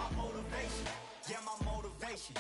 my motivation. Yeah, my motivation.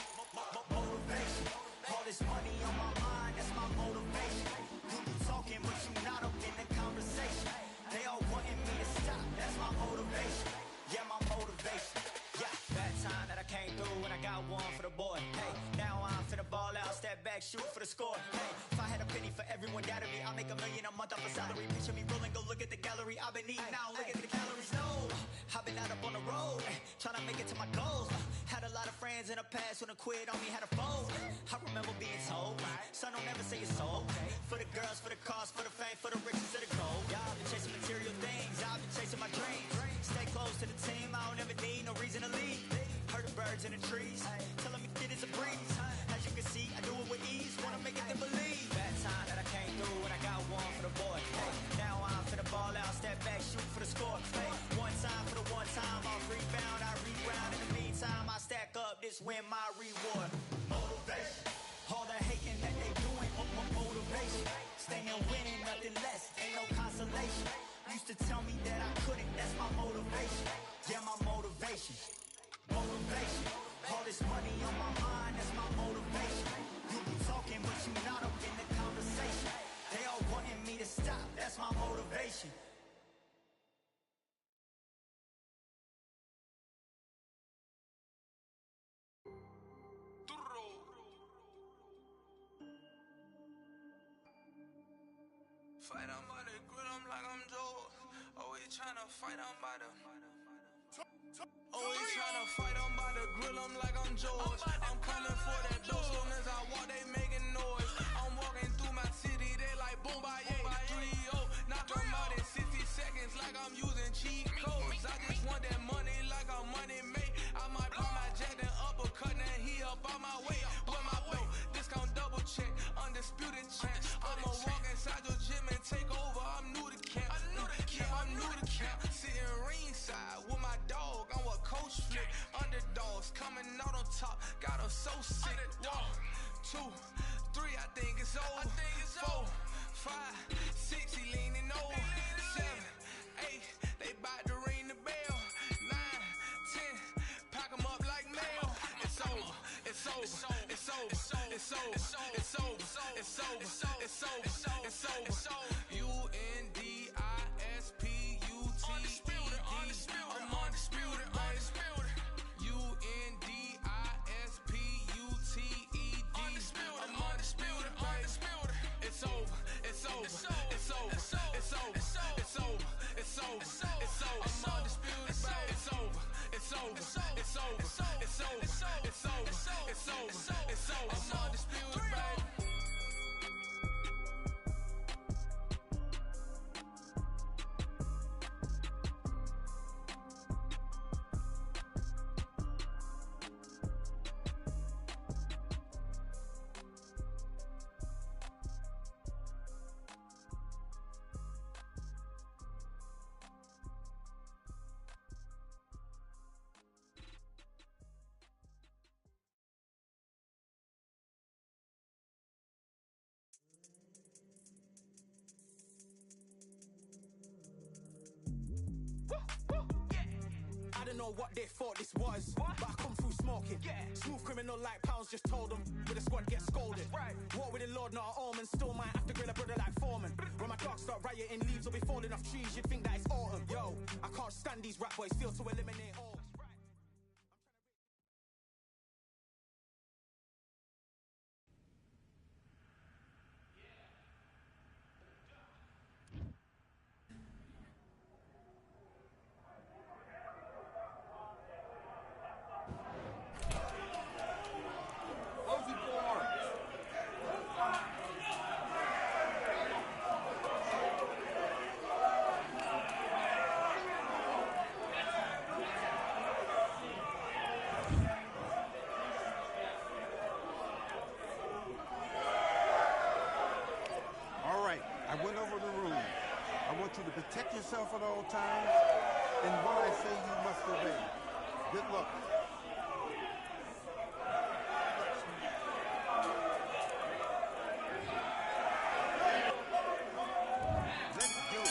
Motivation. All this money on my mind, that's my motivation. You be talking, but you not up in the conversation. They all wanting me to stop, that's my motivation. Yeah, my motivation. Yeah, bad time that I came through when I got one for the boy. Hey, now I'm finna ball out, step back, shoot for the score. Hey, if I had a penny for everyone doubted me, I'll make $1 million a month off a salary. Picture me rolling, go look at the gallery. I've been eating now, look at the calories. No, I've been out up on the road, trying to make it to my goals. Had a lot of friends in the past when I quit on me, had a fold. I remember being told, son, don't ever say it's sold. For the girls, for the cars, for the fame, for the riches, for the gold. Yeah, I've been chasing material things, I've been chasing my dreams. Stay close to the team, I don't ever need no reason to leave. Heard the birds in the trees, telling me it is a breeze. As you can see, I do it with ease, wanna make it to believe. Bad time that I came through when I got one for the boy. Hey, now I'm finna ball out, step back, shoot for the score. Hey, one time for the one time, I'll rebound, I reround. In the meantime, I stack up, this win my reward. Motivation, all the hating that they doing, motivation. Staying winning, nothing less, ain't no consolation. Used to tell me that I couldn't, that's my motivation. Yeah, my motivation. Motivation, all this money on my mind, that's my motivation. You be talking, but you not up in the conversation. They all wanting me to stop, that's my motivation. Fight on by the grill, I'm like I'm Joe. Always tryna fight on by the. Always tryna fight on by the grill, I'm like I'm George. I'm coming for that dough, soon as I walk, they making noise. I'm walking through my city, they like boom, by 3-0. Knock them out in 60 seconds, like I'm using cheat codes. I just want that money, like I'm money made. I might pop my jet and uppercut, and he up on my way. With my belt, discount double check, undisputed champ. I'ma walk inside your gym and take over. I'm new to camp. Yeah, I'm new to camp. Sitting ringside with my dog on what coach flip. Underdogs coming out on top, got them so sick. 1, 2, 3, I think it's over. 4, 5, 6, he leaning over. 7, 8, they bout to ring the bell. 9, 10, pack them up like mail. It's over, it's over, it's over, it's over, it's over, it's over, it's over, it's over. Undisputed. I'm undisputed, undisputed. Undisputed, I'm undisputed, undisputed. It's over, it's over, it's over, it's over, it's over, it's over, it's over, it's over. I'm undisputed, it's over, it's over, it's over, it's over, it's over, it's over, it's over. I'm undisputed, baby. I don't know what they thought this was, but I come through smoking. Smooth criminal like pounds, just told them with a squad get scolded. Walk with the Lord, not an almond. Still might have to grill a brother like Foreman. When my dogs start rioting, leaves will be falling off trees. You'd think that it's autumn. Yo, I can't stand these rap boys. Feel to eliminate all. I went over the rules. I want you to protect yourself at all times, and what I say you must obey. Good luck. Let's do it.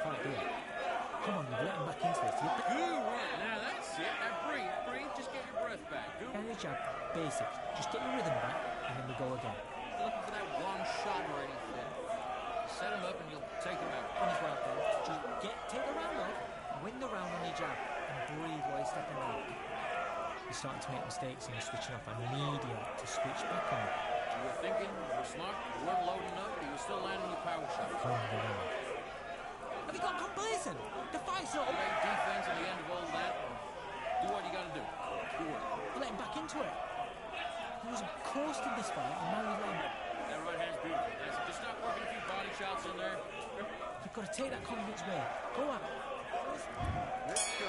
fight, do you? Come on, you've let him back into this. Good work. Now that's it. Now breathe. Just get your breath back. Good. Carry the jab, basics. Just get your rhythm back, and then we go again. Looking for that one shot or anything. Set him up and you'll take him out. On his right there. Just take the round off, win the round on your jab, and breathe while you're stepping out. You're starting to make mistakes and you're switching off. I need you to switch back on. You were thinking, you were smart, you weren't loading up, you were still landing your power shots. Have you got complacent? The fight's not Great defense at the end of all that. Do what you gotta do. Good work. Let him back into it. He was coasting this fight, and now he's letting him. That right hand's beautiful. That's it. Just stop working a few body shots in there. You've got to take that confidence away. Go on. Let's go.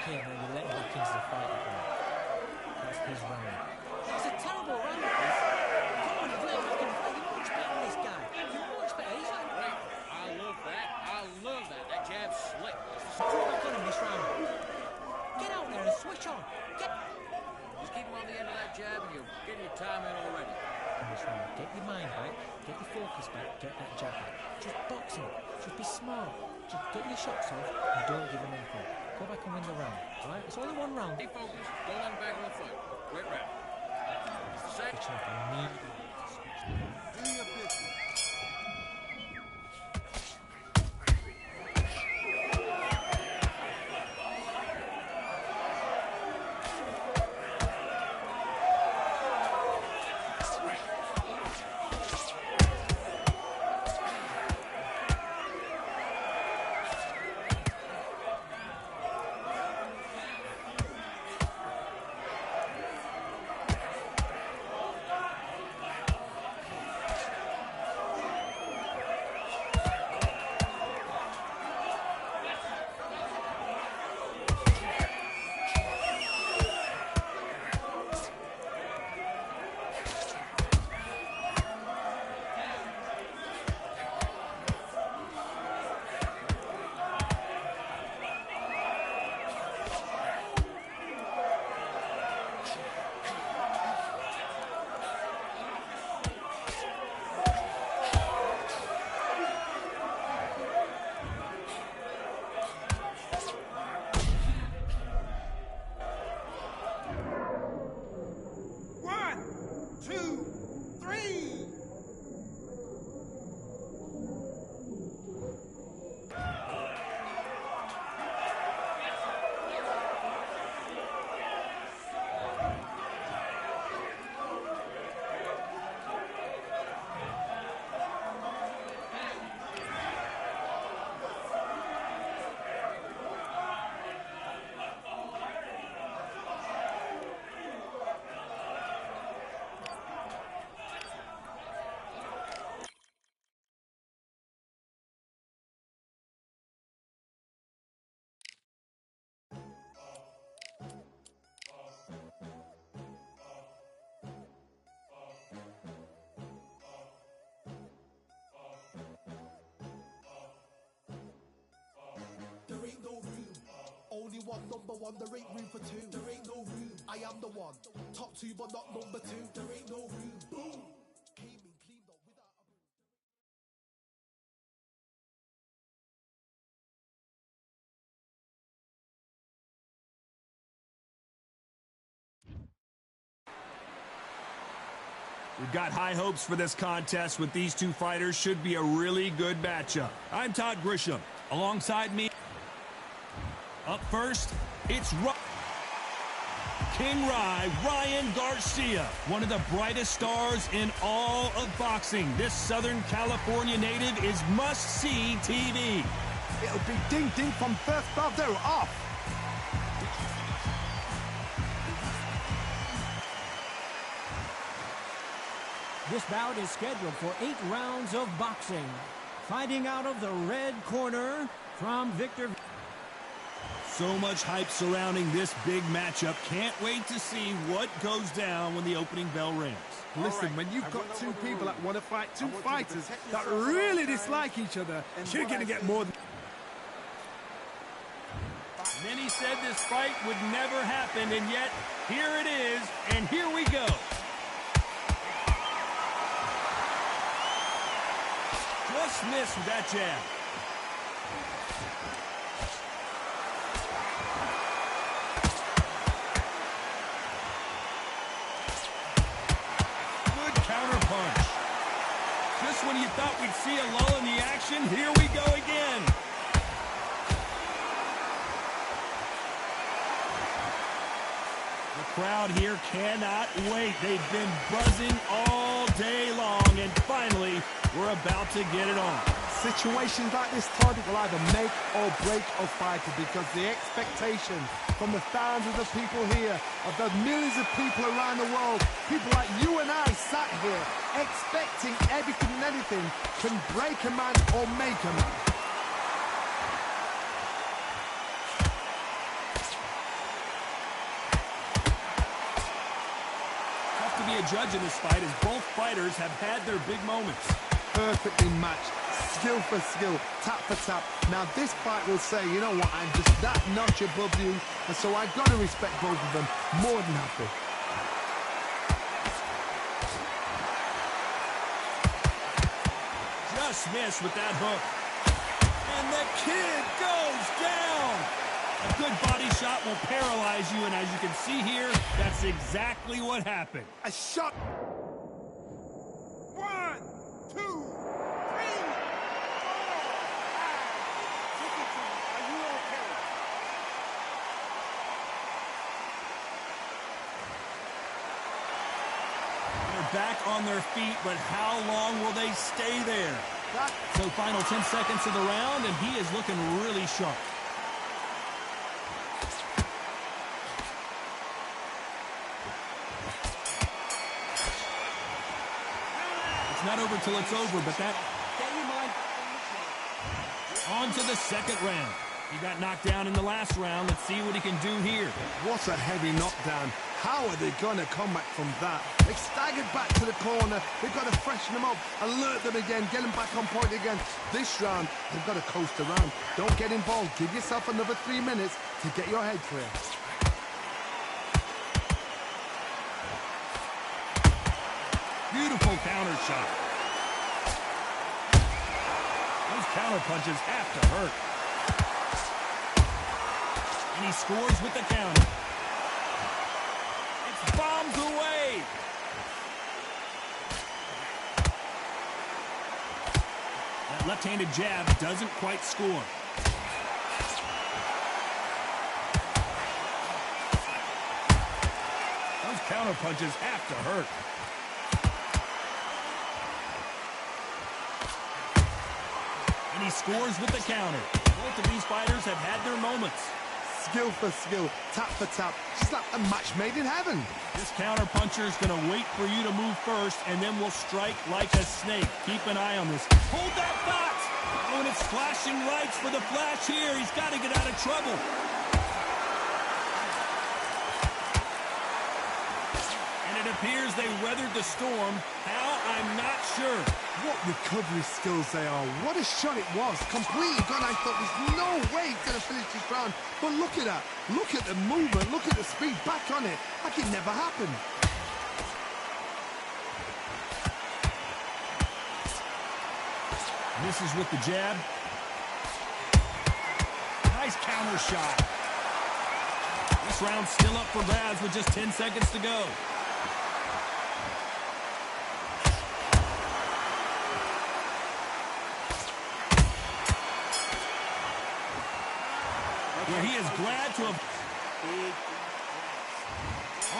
Okay, now you let him back into the fight again. That's his round. It's a terrible round, this. Come on, you've let him back in the fight. You're much better than this guy. You're much better. He's like... Great. I love that. I love that. That jab's slick. Put back on him this round. Get out there and switch on. Just keep him on the end of that jab and you're getting your time in already. In this round, get your mind back, get your focus back, get that jab back. Just box him. Just be smart. Just get your shots off and don't give him anything. Go back and win the round, alright? It's only one round. Stay focused. Don't let him back in the fight. Great round. Set. Switch off immediately. Do your business. only one, number one, there ain't room for two. There ain't no room, I am the one. Top two, but not number two. There ain't no room, boom. Came in cleaned up without a broom. We've got high hopes for this contest with these two fighters. Should be a really good matchup. I'm Todd Grisham. Alongside me, up first, it's King Ryan Garcia, one of the brightest stars in all of boxing. This Southern California native is must-see TV. It'll be ding-ding from first bell. They're off. This bout is scheduled for 8 rounds of boxing. Fighting out of the red corner from Victor. So much hype surrounding this big matchup. Can't wait to see what goes down when the opening bell rings. Listen, when you've got two people that want to fight, two fighters that really dislike each other, you're going to get more than... Many said this fight would never happen, and yet here it is, and here we go. Just missed with that jab. Good counter punch. Just when you thought we'd see a lull in the action, here we go again. The crowd here cannot wait. They've been buzzing all day long, and finally, we're about to get it on. Situations like this, Todd, will either make or break a fighter, because the expectation from the thousands of people here, of the millions of people around the world, people like you and I sat here expecting everything and anything can break a man or make a man. Tough to be a judge in this fight, as both fighters have had their big moments. Perfectly matched, skill for skill, tap for tap. Now this fight will say, you know what, I'm just that notch above you, and so I've got to respect both of them more than happy. Just missed with that hook. And the kid goes down. A good body shot will paralyze you, and as you can see here, that's exactly what happened. A shot. 1, 2, 3, 4, 5, 6, 7. Are you okay? They're back on their feet, but how long will they stay there? So final 10 seconds of the round, and he is looking really sharp. It's not over till it's over, but that... On to the second round. He got knocked down in the last round. Let's see what he can do here. What a heavy knockdown. How are they going to come back from that? They staggered back to the corner. They've got to freshen them up, alert them again, get them back on point again. This round, they've got to coast around. Don't get involved. Give yourself another 3 minutes to get your head clear. Beautiful counter shot. Those counter punches have to hurt. And he scores with the counter. It's bombs away. That left-handed jab doesn't quite score. Those counter punches have to hurt. And he scores with the counter. Both of these fighters have had their moments. Skill for skill, tap for tap, just like a match made in heaven. This counter puncher is going to wait for you to move first, and then will strike like a snake. Keep an eye on this. Hold that thought! Oh, and it's flashing lights for the flash here. He's got to get out of trouble. And it appears they weathered the storm. How, I'm not sure. What recovery skills they are. What a shot it was. Completely gone. I thought there's no way he's going to finish this round. But look at that. Look at the movement. Look at the speed. Back on it. Like it never happened. Misses with the jab. Nice counter shot. This round's still up for grabs with just 10 seconds to go. Where he is glad to have...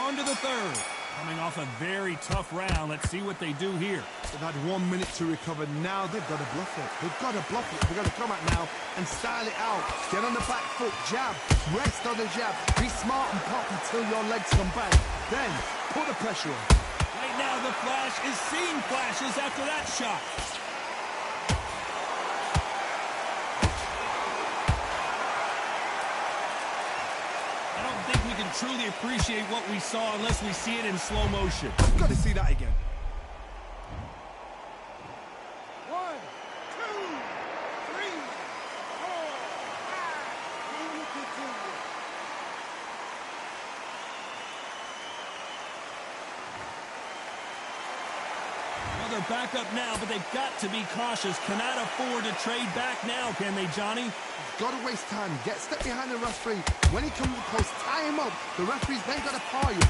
On to the third. Coming off a very tough round. Let's see what they do here. They've had 1 minute to recover. Now they've got to bluff it. They've got to bluff it. They've got to come out now and style it out. Get on the back foot, jab, rest on the jab. Be smart and pop until your legs come back. Then put the pressure on. Right now the Flash is seeing flashes after that shot. We can truly appreciate what we saw unless we see it in slow motion. I've got to see that again. 1, 2, 3, 4, 5. Well, they're back up now, but they've got to be cautious. Cannot afford to trade back now, can they, Johnny? Got to waste time. Get step behind the referee. When he comes close, tie him up. The referee's then got to paw you.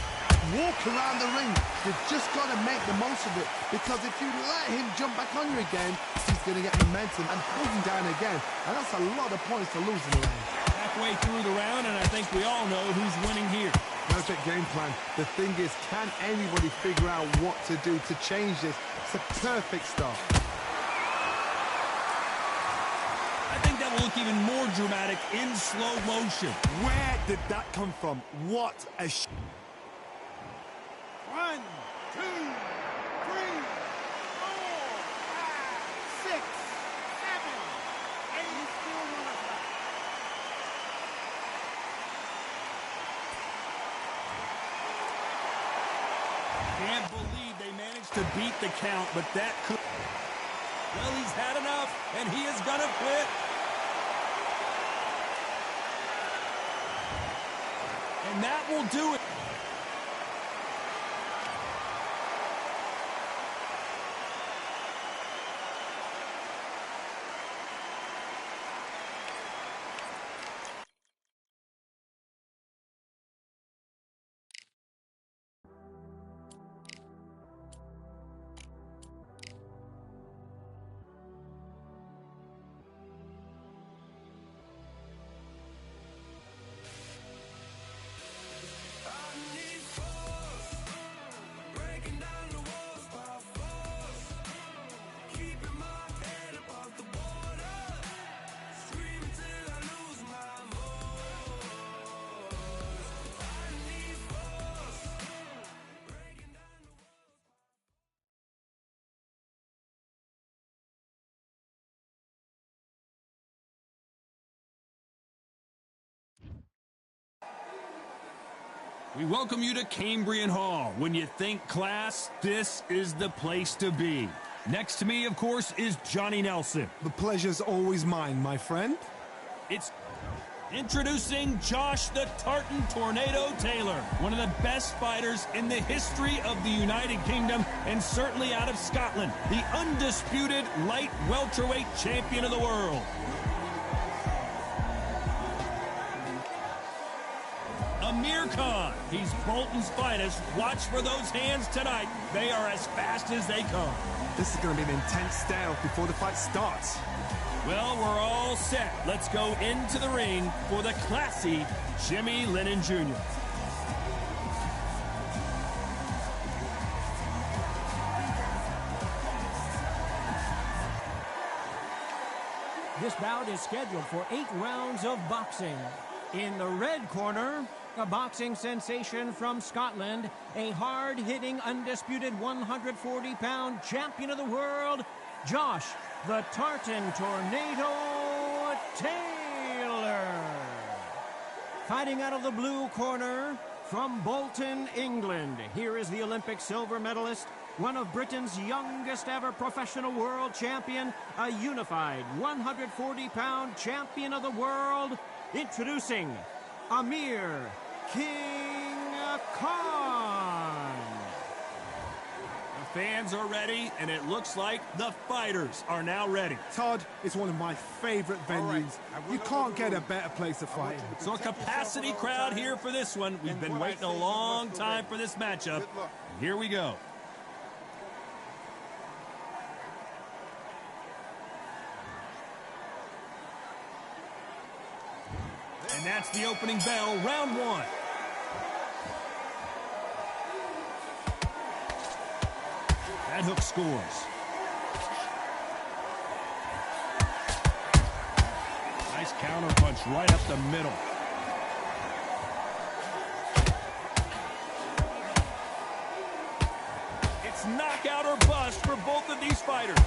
Walk around the ring. You've just got to make the most of it. Because if you let him jump back on you again, he's going to get momentum and pull him down again. And that's a lot of points to lose in the round. Halfway through the round, and I think we all know who's winning here. Perfect game plan. The thing is, can anybody figure out what to do to change this? It's a perfect start. I think that will look even more dramatic in slow motion. Where did that come from? What a 1, 2, 3, 4, 5, 6, 7, 8. Can't believe they managed to beat the count, but that could... Well, he's had enough, and he is gonna quit. And that will do it. We welcome you to Cambrian Hall. When you think class, this is the place to be. Next to me, of course, is Johnny Nelson. The pleasure's always mine, my friend. It's introducing Josh the Tartan Tornado Taylor, one of the best fighters in the history of the United Kingdom and certainly out of Scotland, the undisputed light welterweight champion of the world. Amir Khan, he's Bolton's finest. Watch for those hands tonight. They are as fast as they come. This is going to be an intense standoff before the fight starts. Well, we're all set. Let's go into the ring for the classy Jimmy Lennon Jr. This bout is scheduled for 8 rounds of boxing. In the red corner, a boxing sensation from Scotland, a hard-hitting, undisputed 140-pound champion of the world, Josh the Tartan Tornado Taylor. Fighting out of the blue corner From Bolton, England, here is the Olympic silver medalist, one of Britain's youngest ever professional world champion, a unified 140-pound champion of the world, introducing Amir King Khan. The fans are ready, and it looks like the fighters are now ready. Todd, it's one of my favorite venues. You can't get a better place to fight. So a capacity crowd here for this one. We've been waiting a long time for this matchup. Here we go. And that's the opening bell, round one. That hook scores. Nice counter punch right up the middle. It's knockout or bust for both of these fighters.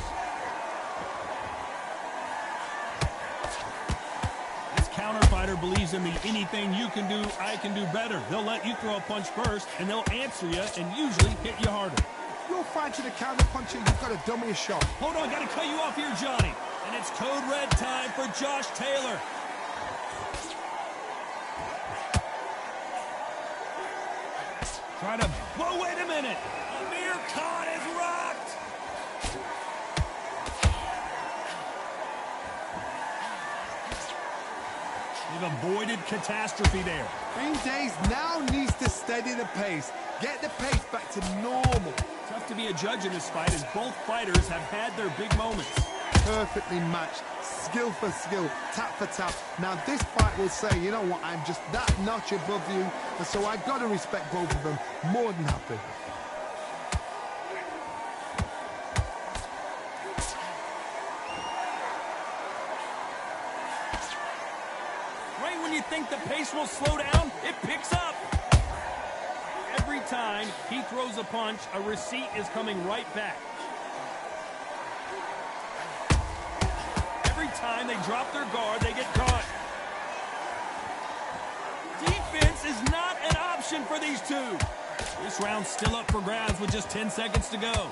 This counter fighter believes in the anything you can do, I can do better. They'll let you throw a punch first, and they'll answer you and usually hit you harder. You're fighting a counter puncher, you've got to dummy a shot. Hold on, got to cut you off here, Johnny. And it's code red time for Josh Taylor. Try to, whoa, wait a minute. Amir Khan is rocked. They've avoided catastrophe there. Green Days now needs to steady the pace. Get the pace back to normal. Tough to be a judge in this fight as both fighters have had their big moments. Perfectly matched, skill for skill, tap for tap. Now this fight will say, you know what, I'm just that notch above you, and so I've got to respect both of them. More than happy. Right when you think the pace will slow down, it picks up. Every time he throws a punch, a receipt is coming right back. Every time they drop their guard, they get caught. Defense is not an option for these two. This round's still up for grabs with just 10 seconds to go.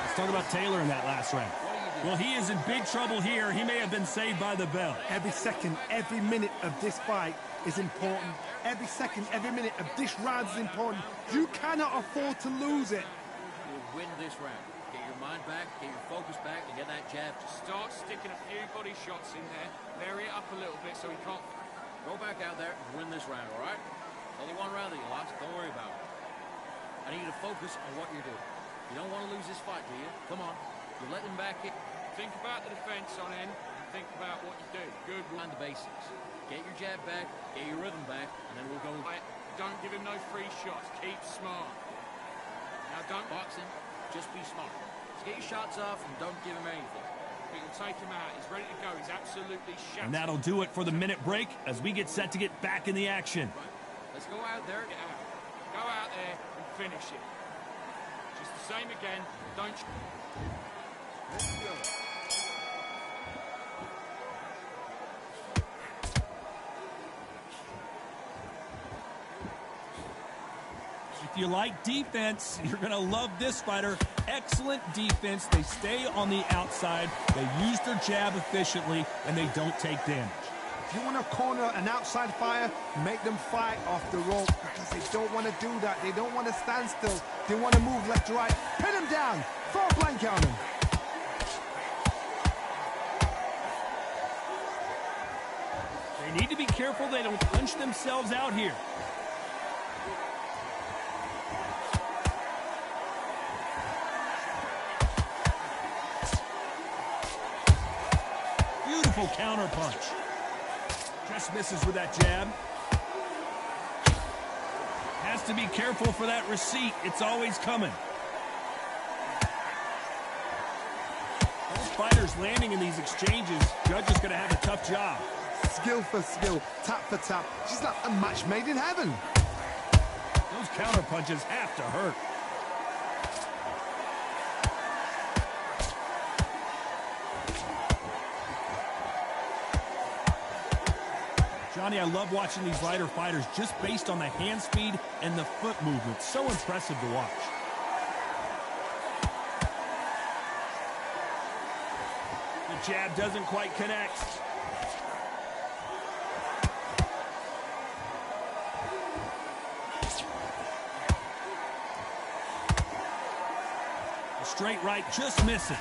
Let's talk about Taylor in that last round. Well, he is in big trouble here. He may have been saved by the bell. Every second, every minute of this fight is important. Every second, every minute of this round is important. You cannot afford to lose it. You'll win this round. Get your mind back, get your focus back, and get that jab. Just Start sticking a few body shots in there. Vary it up a little bit so he can't. go back out there and win this round, all right? Only one round that you lost. Don't worry about it. I need you to focus on what you're doing. You don't want to lose this fight, do you? Come on. You're letting back in. Think about the defense on end. Think about what you do. Good one. Mind the basics. Get your jab back, get your rhythm back, and then we'll go. Don't give him no free shots. Keep smart. Now don't Boxing, just be smart. Just get your shots off and don't give him anything. We can take him out. He's ready to go. He's absolutely shattered. And that'll do it for the minute break as we get set to get back in the action. Right. Let's go out there. Get out. Go out there and finish it. Just the same again. Don't. Let's go. If you like defense, you're going to love this fighter. Excellent defense. They stay on the outside. They use their jab efficiently, and they don't take damage. If you want to corner an outside fighter, make them fight off the rope because they don't want to do that. They don't want to stand still. They want to move left to right. Pin them down. Throw a blanket on them. They need to be careful they don't punch themselves out here. Beautiful counter punch. Just misses with that jab. Has to be careful for that receipt. It's always coming. Those fighters landing in these exchanges, Judge is going to have a tough job. Skill for skill, tap for tap. She's like a match made in heaven. Those counter punches have to hurt. Johnny, I love watching these lighter fighters just based on the hand speed and the foot movement. So impressive to watch. The jab doesn't quite connect. The straight right just misses.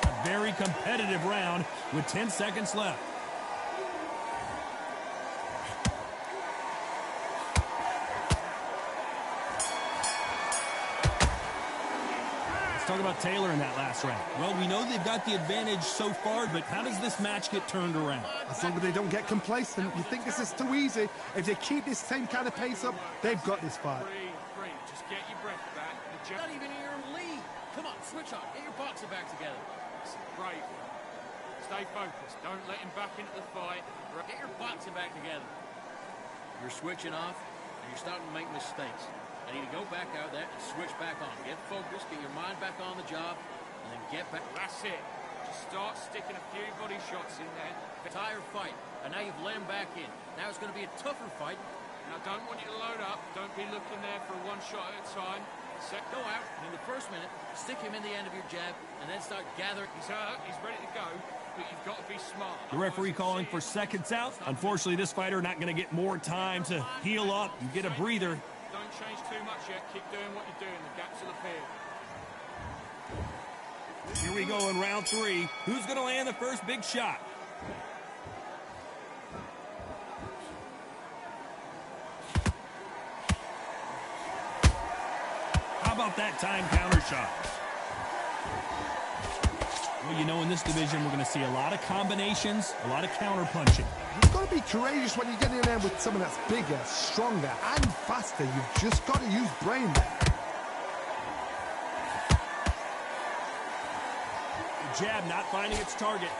A very competitive round with 10 seconds left. Talk about Taylor in that last round. Well, we know they've got the advantage so far, but how does this match get turned around? As long as they don't get complacent. You think this is too easy. If they keep this same kind of pace up, they've got this fight. Free. Just get your breath back. Not even in your lead. Come on, switch on. Get your boxing back together. Great. Stay focused. Don't let him back into the fight. Get your boxing back together. You're switching off, and you're starting to make mistakes. I need to go back out there and switch back on. Get focused, get your mind back on the job, and then get back. That's it. Just start sticking a few body shots in there. Entire fight, and now you've let him back in. Now it's going to be a tougher fight. And I don't want you to load up. Don't be looking there for one shot at a time. Go out, and in the first minute, stick him in the end of your jab, and then start gathering. He's hurt. He's ready to go. But you've got to be smart. The referee calling for seconds out. Unfortunately, this fighter not going to get more time to heal up and get a breather. Don't change too much yet. Keep doing what you're doing. The gaps will appear. Here we go in round 3. Who's going to land the first big shot? How about that time counter shot? Well, you know, in this division, we're going to see a lot of combinations, a lot of counter punching. You've got to be courageous when you get in there with someone that's bigger, stronger, and faster. You've just got to use brain there. The jab not finding its target.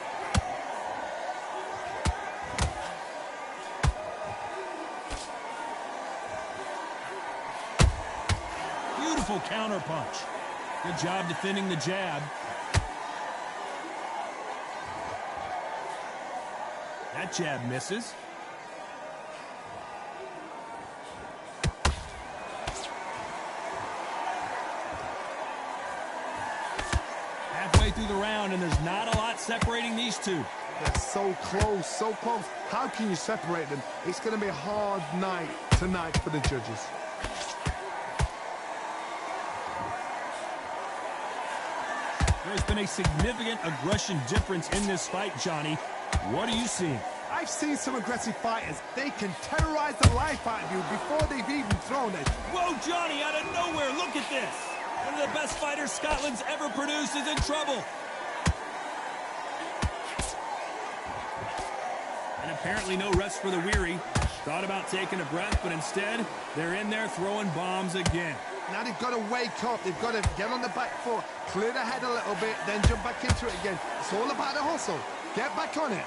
Beautiful counter punch. Good job defending the jab. That jab misses. Halfway through the round, and there's not a lot separating these two. They're so close, so close. How can you separate them? It's going to be a hard night tonight for the judges. There's been a significant aggression difference in this fight, Johnny. What are you seeing? I've seen some aggressive fighters. They can terrorize the life out of you before they've even thrown it. Whoa, Johnny, out of nowhere, look at this. One of the best fighters Scotland's ever produced is in trouble. And apparently no rest for the weary. Thought about taking a breath, but instead, they're in there throwing bombs again. Now they've got to wake up. They've got to get on the back foot, clear the head a little bit, then jump back into it again. It's all about the hustle. Get back on it.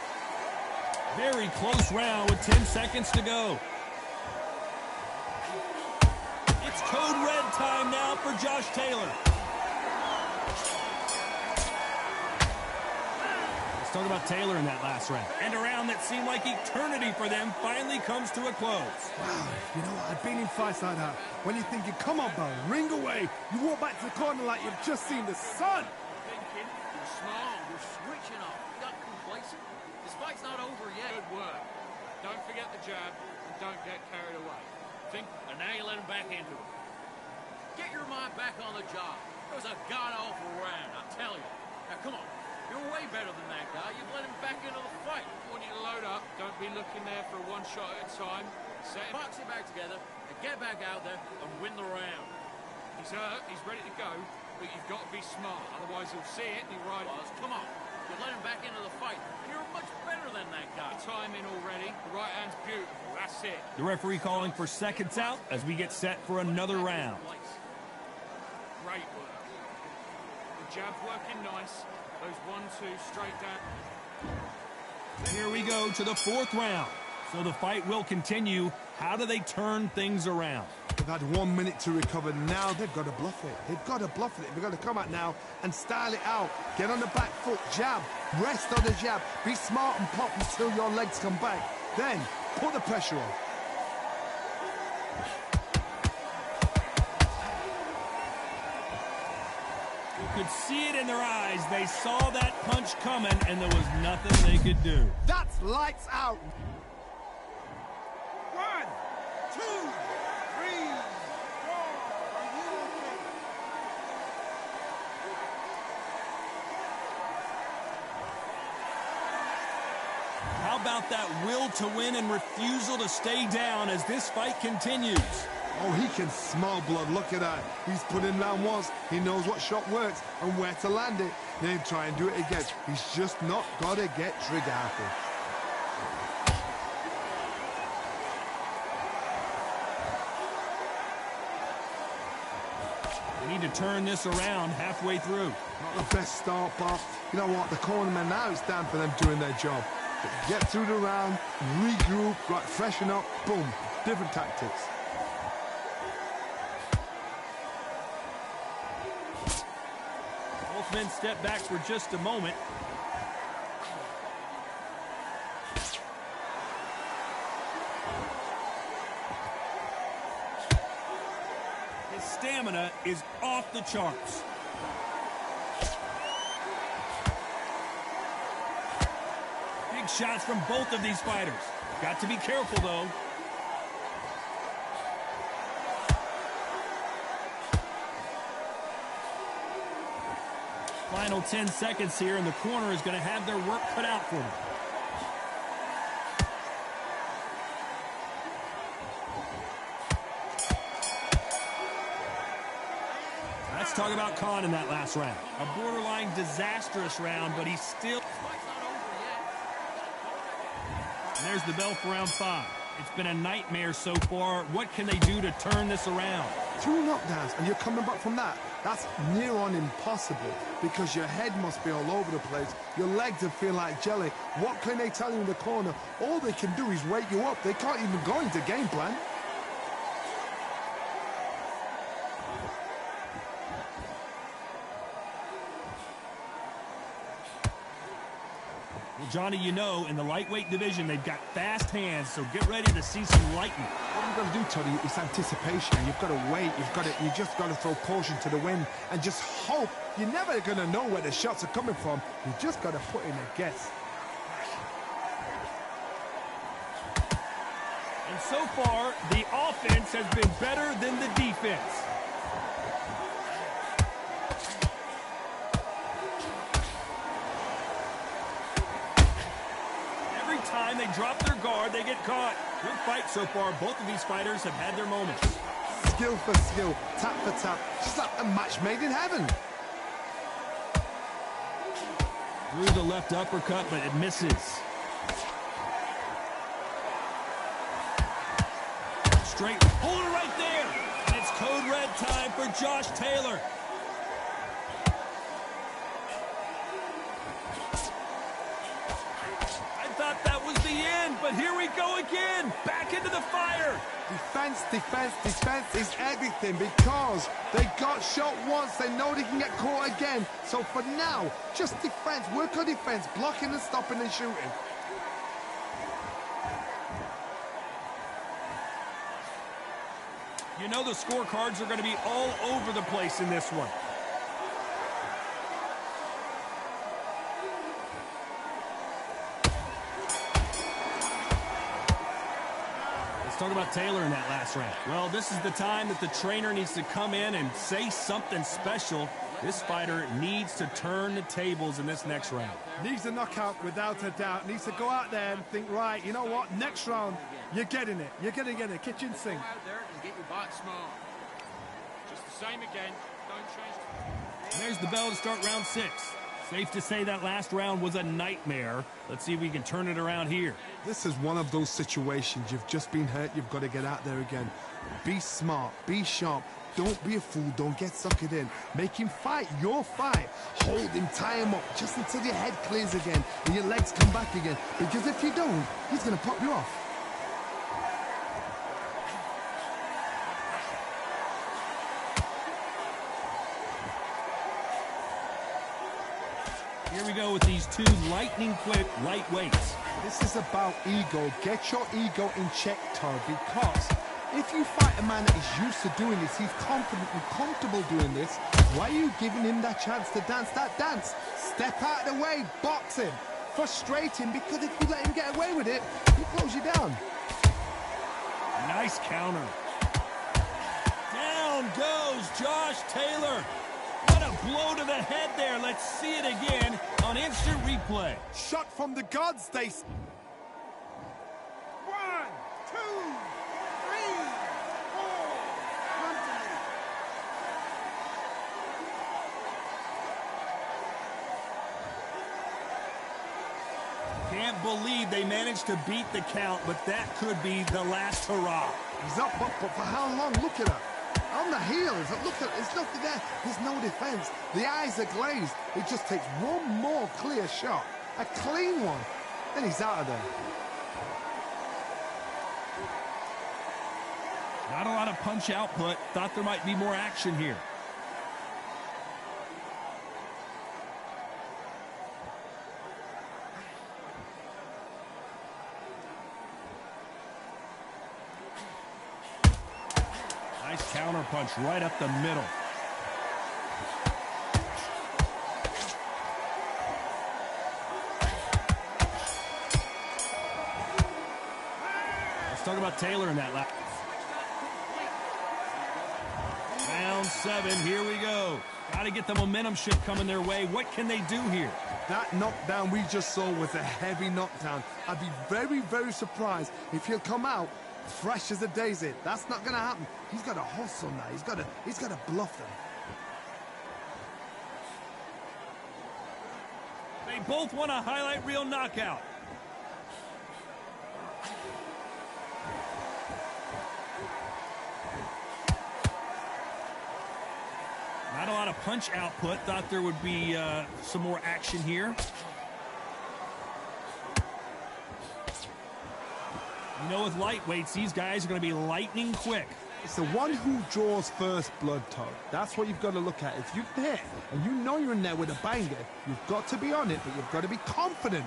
Very close round with 10 seconds to go. It's code red time now for Josh Taylor. Let's talk about Taylor in that last round. And a round that seemed like eternity for them finally comes to a close. Wow, you know what? I've been in fights like that. When you're thinking, come on, bro, ring away. You walk back to the corner like you've just seen the sun. Thinking, you're small, you're switching off. You got complacent. This fight's not over yet. Good work. Don't forget the jab and don't get carried away. Think, and now you let him back into it. Get your mind back on the job. It was a god-awful round, I tell you. Now, come on. You're way better than that guy. You've let him back into the fight. I want you to load up. Don't be looking there for one shot at a time. Set him. Box it back together and get back out there and win the round. He's hurt. He's ready to go. But you've got to be smart. Otherwise, he'll see it and he'll ride it. Come on. You let him back into the fight. And you're much better than that guy. Time in already. The right hand's beautiful. That's it. The referee calling for seconds out as we get set for another round. Great work. The jab's working nice. Those 1-2 straight down. Here we go to the 4th round. So the fight will continue. How do they turn things around? They've had 1 minute to recover. Now they've got to bluff it. They've got to bluff it. They've got to come out now and style it out. Get on the back foot, jab, rest on the jab. Be smart and pop until your legs come back. Then put the pressure on. You could see it in their eyes. They saw that punch coming, and there was nothing they could do. That's lights out. 1, 2, 3, 4. Are you okay? How about that will to win and refusal to stay down as this fight continues? Oh, he can smell blood. Look at that. He's put in round once. He knows what shot works and where to land it. Then try and do it again. He's just not got to get trigger happy. They need to turn this around halfway through. Not the best start, but you know what? The cornerman now, it's down for them doing their job. But get through the round, regroup, right, freshen up, boom. Different tactics. Both men step back for just a moment. His stamina is off the charts. Big shots from both of these fighters. Got to be careful, though. Final 10 seconds here, and the corner is going to have their work cut out for them. Let's talk about Khan in that last round. A borderline disastrous round, but he's still... And there's the bell for round 5. It's been a nightmare so far. What can they do to turn this around? 2 knockdowns, and you're coming back from that. That's near on impossible because your head must be all over the place. Your legs are feeling like jelly. What can they tell you in the corner? All they can do is wake you up. They can't even go into game plan. Well, Johnny, you know, in the lightweight division, they've got fast hands, so get ready to see some lightning. What you've got to do, Toddy, is anticipation. You've got to wait. You just got to throw caution to the wind and just hope. You're never going to know where the shots are coming from. You just got to put in a guess. And so far, the offense has been better than the defense. Every time they drop their guard, they get caught. Good fight so far. Both of these fighters have had their moments. Skill for skill, tap for tap, just like a match made in heaven. Threw the left uppercut, but it misses. Straight, hold it right there. And it's code red time for Josh Taylor. I thought that was the end, but here we go again. Back into the fire. Defense, defense, defense is everything because they got shot once. They know they can get caught again. So for now, just defense. Work on defense, blocking and stopping and shooting. You know the scorecards are going to be all over the place in this one. Let's talk about Taylor in that last round. Well, this is the time that the trainer needs to come in and say something special. This fighter needs to turn the tables in this next round. Needs a knockout without a doubt. Needs to go out there and think, right, you know what, next round, you're getting it. You're going to get it. Kitchen sink. Go out there and get your bite smart. Just the same again. Don't change. And there's the bell to start round 6. Safe to say that last round was a nightmare. Let's see if we can turn it around here. This is one of those situations. You've just been hurt. You've got to get out there again. Be smart. Be sharp. Don't be a fool. Don't get suckered in. Make him fight your fight. Hold him, tie him up, just until your head clears again and your legs come back again. Because if you don't, he's going to pop you off. Here we go with these two lightning-quick lightweights. This is about ego. Get your ego in check, Todd, because if you fight a man that is used to doing this, he's confident and comfortable doing this, why are you giving him that chance to dance that dance? Step out of the way, box him. Frustrate him, because if you let him get away with it, he close you down. Nice counter. Down goes Josh Taylor. What a blow to the head there. Let's see it again on instant replay. Shot from the gods, they... 1, 2, 3, 4. Come to me. Can't believe they managed to beat the count, but that could be the last hurrah. He's up, but for how long? Look at her. On the heels, look at, there's nothing there. There's no defense. The eyes are glazed. It just takes one more clear shot, a clean one, then he's out of there. Not a lot of punch output. Thought there might be more action here. Nice counter punch right up the middle. Let's talk about Taylor in that lap. Round 7, here we go. Got to get the momentum shift coming their way. What can they do here? That knockdown we just saw was a heavy knockdown. I'd be very, very surprised if he'll come out fresh as a daisy. That's not going to happen. He's got to hustle now. He's got to bluff them. They both want a highlight reel knockout. Not a lot of punch output. Thought there would be some more action here. You know, with lightweights, these guys are going to be lightning quick. It's the one who draws first blood, Todd. That's what you've got to look at. If you can hit, and you know you're in there with a banger, you've got to be on it, but you've got to be confident.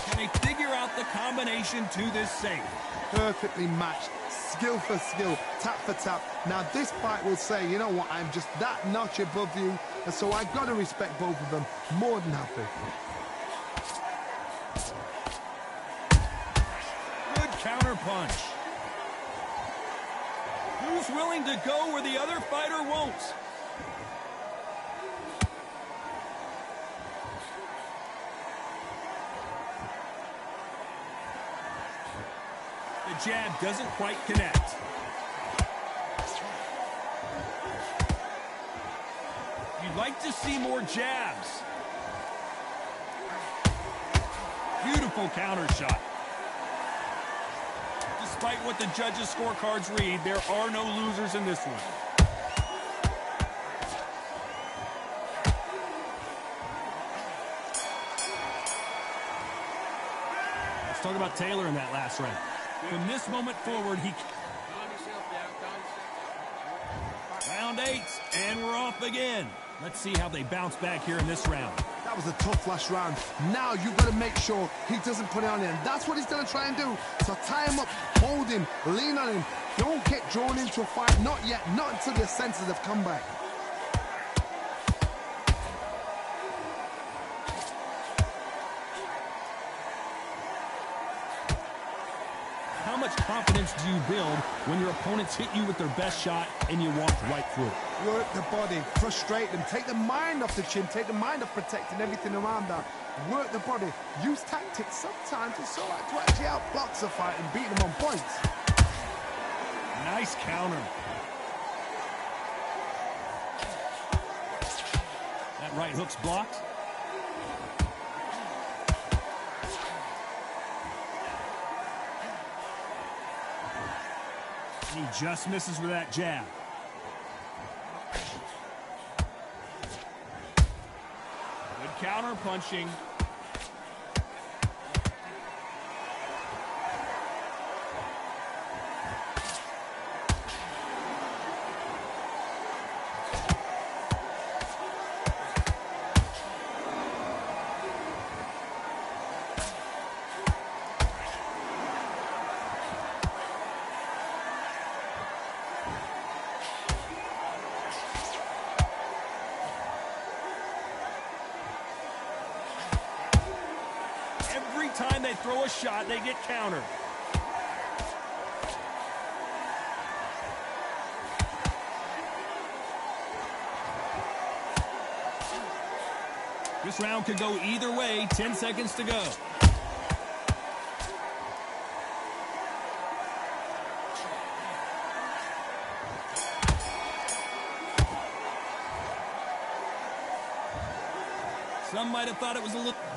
Can they figure out the combination to this safe? Perfectly matched, skill for skill, tap for tap. Now this fight will say, you know what, I'm just that notch above you, and so I've got to respect both of them. More than happy. Good counter punch. Who's willing to go where the other fighter won't? The jab doesn't quite connect. You'd like to see more jabs. Beautiful counter shot. Despite what the judges' scorecards read, there are no losers in this one. Let's talk about Taylor in that last round. From this moment forward, he... Round 8, and we're off again. Let's see how they bounce back here in this round. That was a tough last round. Now you've got to make sure he doesn't put it on him. That's what he's going to try and do. So tie him up, hold him, lean on him. Don't get drawn into a fight. Not yet. Not until your senses have come back. How much confidence do you build when your opponents hit you with their best shot and you walk right through it? Work the body, frustrate them, take the mind off the chin, take the mind off protecting everything around that. Work the body, use tactics. Sometimes it's so hard to actually outbox a fight and beat them on points. Nice counter. That right hook's blocked. He just misses with that jab. Good counter punching. they throw a shot, they get countered. This round could go either way. 10 seconds to go. Some might have thought it was a little...